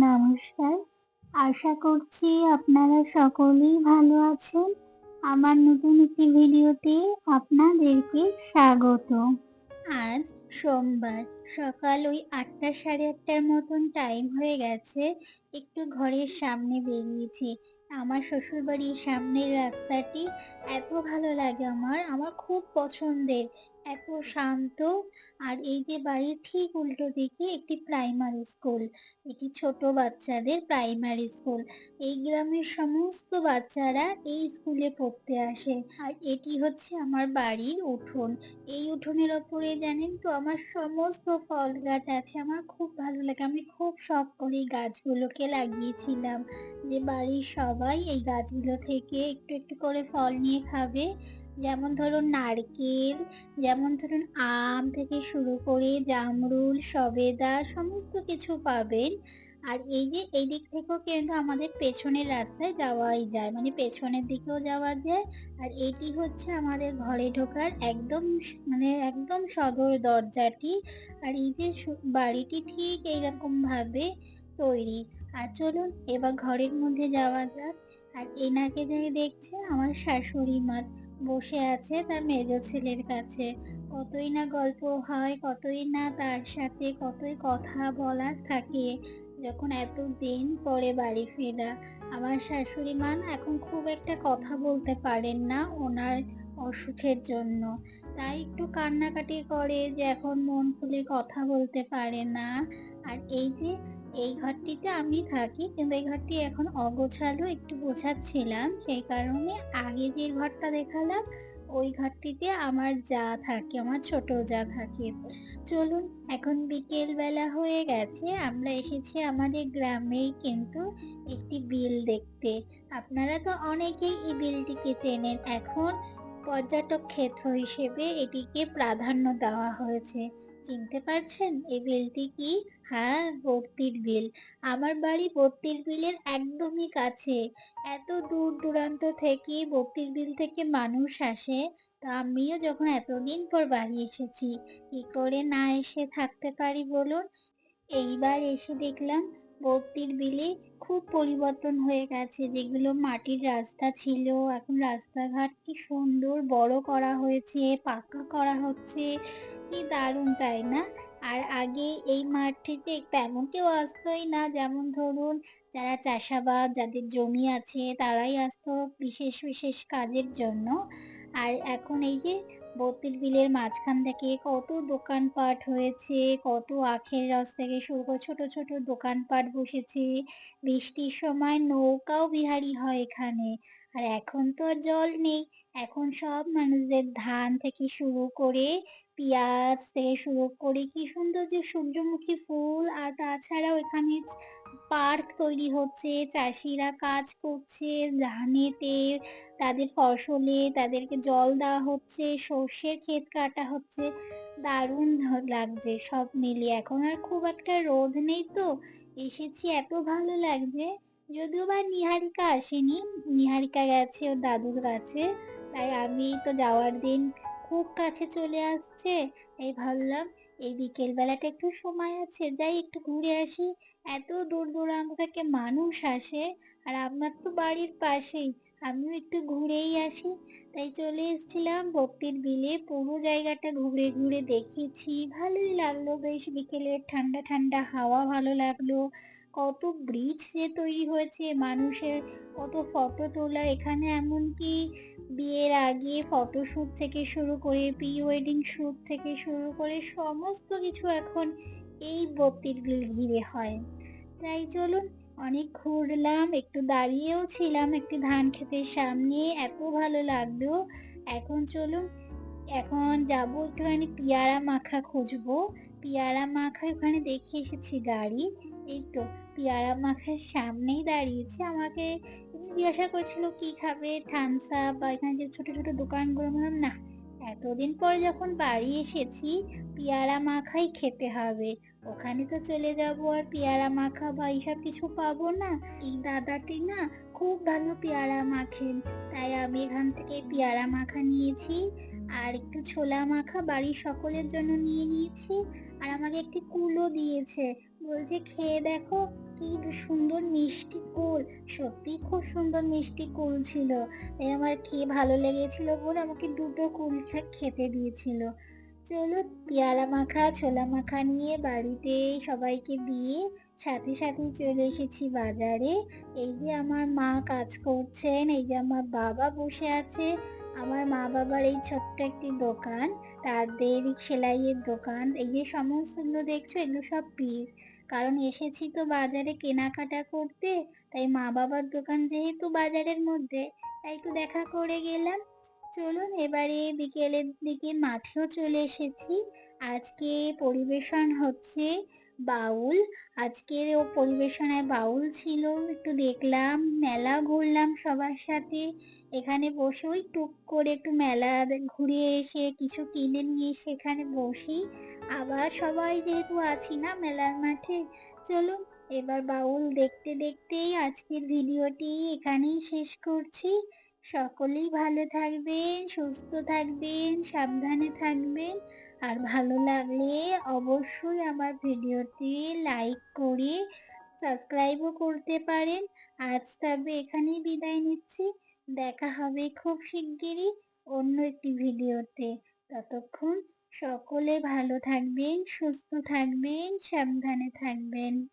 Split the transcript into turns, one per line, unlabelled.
নমস্কার। আশা করছি আপনারা সকলেই ভালো আছেন। আমার নতুন একটি ভিডিওতে আপনাদেরকে স্বাগত। আজ সোমবার সকাল ওই ৮টা সাড়ে ৮টার মতন টাইম হয়ে গেছে। একটু ঘরের সামনে বেরিয়েছি। আমার শ্বশুরবাড়ির সামনের রাস্তাটি এত ভালো লাগে আমার খুব পছন্দের। এত শান্ত। আর এই যে বাড়ির ঠিক উল্টো দিকে একটি প্রাইমারি স্কুল। এটি ছোট বাচ্চাদের প্রাইমারি স্কুল। এই গ্রামের সমস্ত বাচ্চারা এই স্কুলে পড়তে আসে। আর এটি হচ্ছে আমার বাড়ির উঠোন। এই উঠোনের ওপরে জানেন তো আমার সমস্ত ফল গাছ আছে। আমার খুব ভালো লাগে। আমি খুব শখ করে এই গাছগুলোকে লাগিয়েছিলাম যে বাড়ির সবাই এই গাছগুলো থেকে একটু একটু করে ফল নিয়ে খাবে। যেমন ধরুন নারকেল, যেমন ধরুন আম থেকে শুরু করে জামরুল, সবেদা সমস্ত কিছু পাবেন। আর এই যে এই দিক থেকেও কিন্তু আমাদের পেছনের রাস্তায় যাওয়াই যায়, মানে পেছনের দিকেও যাওয়া যায়। আর এটি হচ্ছে আমাদের ঘরে ঢোকার একদম মানে একদম সদর দরজাটি। আর এই যে বাড়িটি ঠিক এইরকম ভাবে তৈরি। আর চলুন এবার ঘরের মধ্যে যাওয়া যাক। আর এনাকে যে দেখছে আমার শাশুড়ি মা বসে আছে তার মেজ ছেলের কাছে। কতই না গল্প হয়, কতই না তার সাথে কতই কথা বলার থাকে যখন এতদিন পরে বাড়ি ফেরা। আমার শাশুড়ি মা না এখন খুব একটা কথা বলতে পারেন না ওনার অসুখের জন্য। তাই একটু কান্নাকাটি করে যে এখন মন খুলে কথা বলতে পারে না। আর এই যে এই ঘরটিতে আমি থাকি, কিন্তু এই ঘরটি এখন অগোছালো, একটু গোছাচ্ছিলাম সেই কারণে। আগে যে ঘরটা দেখালাম ওই ঘরটিতে আমার যা থাকে, আমার ছোট যা থাকে। চলুন, এখন বিকেল বেলা হয়ে গেছে, আমরা এসেছি আমাদের গ্রামেই কিন্তু একটি বিল দেখতে। আপনারা তো অনেকেই এই বিলটিকে চেনেন। এখন পর্যটক ক্ষেত্র হিসেবে এটিকে প্রাধান্য দেওয়া হয়েছে। চিনতে পারছেন এই বিলটি কি? হ্যাঁ, বর্তির বিল। আমার বাড়ি বর্তির বিলের একদমই কাছে। এত দূর দূরান্ত থেকে বর্তির বিল থেকে মানুষ আসে। তা আমিও যখন এতদিন পর বাড়ি এসেছি, কি করে না এসে থাকতে পারি বলুন? এইবার এসে দেখলাম বদ্বীর বিলে খুব পরিবর্তন হয়ে গেছে। যেগুলো মাটির রাস্তা ছিল এখন রাস্তাঘাট কি সুন্দর বড় করা হয়েছে, পাকা করা হচ্ছে। কি দারুণ, তাই না? আর আগে এই মাঠটিতে তেমন কেউ আসতোই না, যেমন ধরুন যারা চাষাবাদ, যাদের জমি আছে তারাই আসতো বিশেষ বিশেষ কাজের জন্য। আর এখন এই যে বদ্বীর বিলের মাঝখান থেকে কত দোকানপাট হয়েছে, কত আখের রস থেকে শুরু করে ছোট ছোট দোকানপাট বসেছে। বৃষ্টির সময় নৌকাও বিহারি হয় এখানে। আর এখন তো আর জল নেই। এখন সব মানুষদের ধান থেকে শুরু করে পেঁয়াজ থেকে শুরু করে কি সুন্দর যে সূর্যমুখী ফুল, আর তাছাড়াও এখানে পার্ক তৈরি হচ্ছে, চাষিরা কাজ করছে ধানেতে, তাদের ফসলে তাদেরকে জল দেওয়া হচ্ছে, সর্ষের ক্ষেত কাটা হচ্ছে। দারুণ লাগছে সব মিলিয়ে। এখন আর খুব একটা রোদ নেই তো এসেছি, এত ভালো লাগছে। যদিও বা নিহারিকা আসেনি, নিহারিকা গেছে ওর দাদুর কাছে। তাই আমি তো যাওয়ার দিন খুব কাছে চলে আসছে। এই ভাবলাম এই বিকেল বেলাটা একটু সময় আছে, যাই একটু ঘুরে আসি। এত দূর দূরান্ত থেকে মানুষ আসে। আর আপনার তো বাড়ির পাশেই, আমিও একটু ঘুরেই আসি। তাই চলে এসেছিলাম ভক্তির বিলে। পুরো জায়গাটা ঘুরে ঘুরে দেখেছি, ভালোই লাগলো। বেশ বিকেলের ঠান্ডা ঠান্ডা হাওয়া ভালো লাগলো। কত ব্রিজ যে তৈরি হয়েছে, মানুষের কত ফটো তোলা এখানে। এমনকি বিয়ের আগে ফটোশুট থেকে শুরু করে প্রি ওয়েডিং শুট থেকে শুরু করে সমস্ত কিছু এখন এই ভক্তির বিল ঘিরে হয়। তাই চলুন, অনেক ঘুরলাম, একটু দাঁড়িয়েও ছিলাম একটি ধান ক্ষেতের সামনে, এত ভালো লাগলো। এখন চলুন, এখন যাবো একটুখানি পিয়ারা মাখা খুঁজবো। পিয়ারা মাখা ওখানে দেখে এসেছি গাড়ি। এই তো পিয়ারা মাখার সামনেই দাঁড়িয়েছে। আমাকে জিজ্ঞাসা করছিল কি খাবে, থামস আপ বা এখানে যে ছোট ছোট দোকানগুলো। বললাম না, এতদিন পর যখন বাড়ি এসেছি পিয়ারা মাখাই খেতে হবে। ওখানে তো চলে যাবো আর পেয়ারা মাখা বা এইসব কিছু পাবো না। এই দাদাটি না খুব ভালো পেয়ারা মাখেন। তাই আমি এখান থেকে পেয়ারা মাখা নিয়েছি। আর একটু ছোলা মাখা বাড়ির সকলের জন্য নিয়ে নিয়েছি। আর আমাকে একটি কুলও দিয়েছে। বলছে খেয়ে দেখো কি সুন্দর মিষ্টি কুল। সত্যিই খুব সুন্দর মিষ্টি কুল ছিল। তাই আমার খেয়ে ভালো লেগেছিল বলে আমাকে ২ টো কুল খেতে দিয়েছিল। চলো পেয়ারা মাখা, ছোলা মাখা নিয়ে বাড়িতে সবাইকে দিয়ে সাথে সাথেই চলে এসেছি বাজারে। এই যে আমার মা কাজ করছেন, এই যে আমার বাবা বসে আছে। আমার মা-বাবার এই ছোট্ট একটি দোকান, তাদের সেলাইয়ের দোকান। এই যে সমস্তগুলো দেখছো এগুলো সব পিস। কারণ এসেছি তো বাজারে কেনাকাটা করতে, তাই মা-বাবার দোকান যেহেতু বাজারের মধ্যে, তাই একটু দেখা করে গেলাম। চলুন এবারে বিকেলের দিকে মাঠেও চলে এসেছি। আজকে পরিবেশন হচ্ছে বাউল। আজকের পরিবেশনায় বাউল ছিল। একটু দেখলাম, মেলা ঘুরলাম সবার সাথে। এখানে বসে ওই টুক করে একটু মেলা ঘুরে এসে কিছু কিনে নিয়ে এসে এখানে বসি। আবার সবাই যেহেতু আছি না মেলার মাঠে, চলুন এবার বাউল দেখতে দেখতেই আজকের ভিডিওটি এখানেই শেষ করছি। সকলেই ভালো থাকবেন, সুস্থ থাকবেন, সাবধানে থাকবেন। আর ভালো লাগলে অবশ্যই আমার ভিডিওটি লাইক করে সাবস্ক্রাইবও করতে পারেন। আজ তবে এখানেই বিদায় নিচ্ছি। দেখা হবে খুব শিগগিরই অন্য একটি ভিডিওতে। ততক্ষণ সকলে ভালো থাকবেন, সুস্থ থাকবেন, সাবধানে থাকবেন।